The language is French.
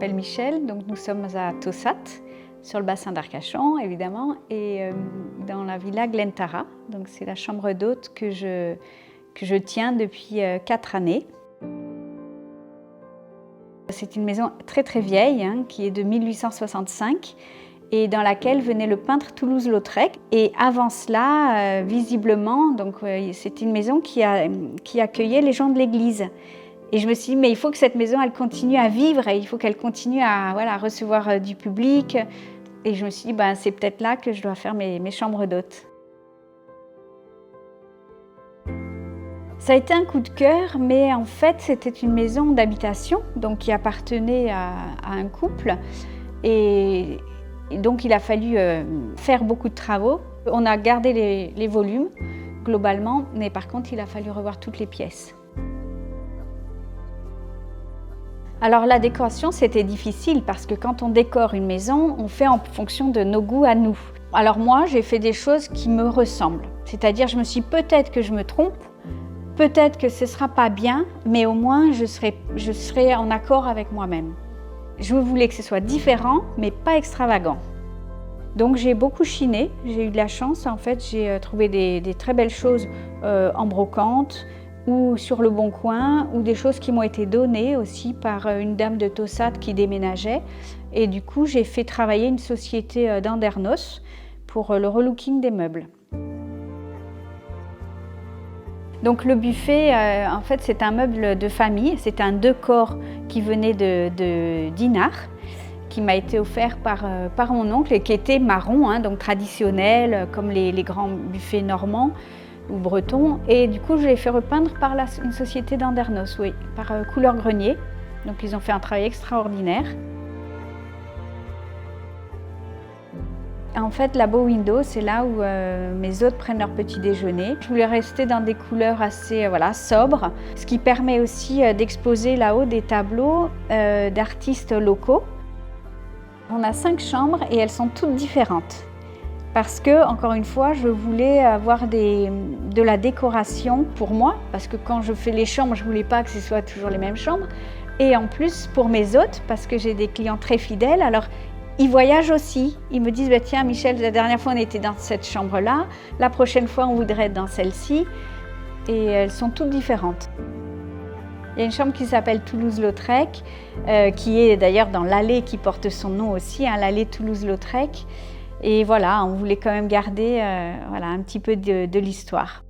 m'appelle Michel, donc nous sommes à Taussat, sur le bassin d'Arcachon évidemment, et dans la villa Glen Tara. Donc c'est la chambre d'hôte que je tiens depuis 4 années. C'est une maison très très vieille, qui est de 1865 et dans laquelle venait le peintre Toulouse-Lautrec. Et avant cela, visiblement, c'est une maison qui accueillait les gens de l'église. Et je me suis dit, mais il faut que cette maison, elle continue à vivre et il faut qu'elle continue à recevoir du public. Et je me suis dit, c'est peut-être là que je dois faire mes chambres d'hôtes. Ça a été un coup de cœur, mais en fait, c'était une maison d'habitation, donc qui appartenait à un couple. Et donc, il a fallu faire beaucoup de travaux. On a gardé les volumes, globalement, mais par contre, il a fallu revoir toutes les pièces. Alors la décoration, c'était difficile parce que quand on décore une maison, on fait en fonction de nos goûts à nous. Alors moi, j'ai fait des choses qui me ressemblent. C'est-à-dire, je me suis dit, peut-être que je me trompe, peut-être que ce ne sera pas bien, mais au moins je serai en accord avec moi-même. Je voulais que ce soit différent, mais pas extravagant. Donc j'ai beaucoup chiné, j'ai eu de la chance. En fait, j'ai trouvé des très belles choses en brocante, ou sur le Bon Coin, ou des choses qui m'ont été données aussi par une dame de Taussat qui déménageait. Et du coup, j'ai fait travailler une société d'Andernos pour le relooking des meubles. Donc le buffet, en fait, c'est un meuble de famille. C'est un 2 corps qui venait de Dinard, qui m'a été offert par mon oncle et qui était marron, donc traditionnel, comme les grands buffets normands ou bretons. Et du coup, je l'ai fait repeindre par une société d'Andernos, oui, par Couleur Grenier. Donc ils ont fait un travail extraordinaire. En fait, la bow window, c'est là où mes hôtes prennent leur petit déjeuner. Je voulais rester dans des couleurs assez sobres, ce qui permet aussi d'exposer là-haut des tableaux d'artistes locaux. On a 5 chambres et elles sont toutes différentes. Parce que, encore une fois, je voulais avoir de la décoration pour moi, parce que quand je fais les chambres, je ne voulais pas que ce soit toujours les mêmes chambres. Et en plus, pour mes hôtes, parce que j'ai des clients très fidèles, alors ils voyagent aussi. Ils me disent, tiens Michel, la dernière fois on était dans cette chambre-là, la prochaine fois on voudrait être dans celle-ci. Et elles sont toutes différentes. Il y a une chambre qui s'appelle Toulouse-Lautrec, qui est d'ailleurs dans l'allée qui porte son nom aussi, l'allée Toulouse-Lautrec. Et voilà, on voulait quand même garder un petit peu de l'histoire.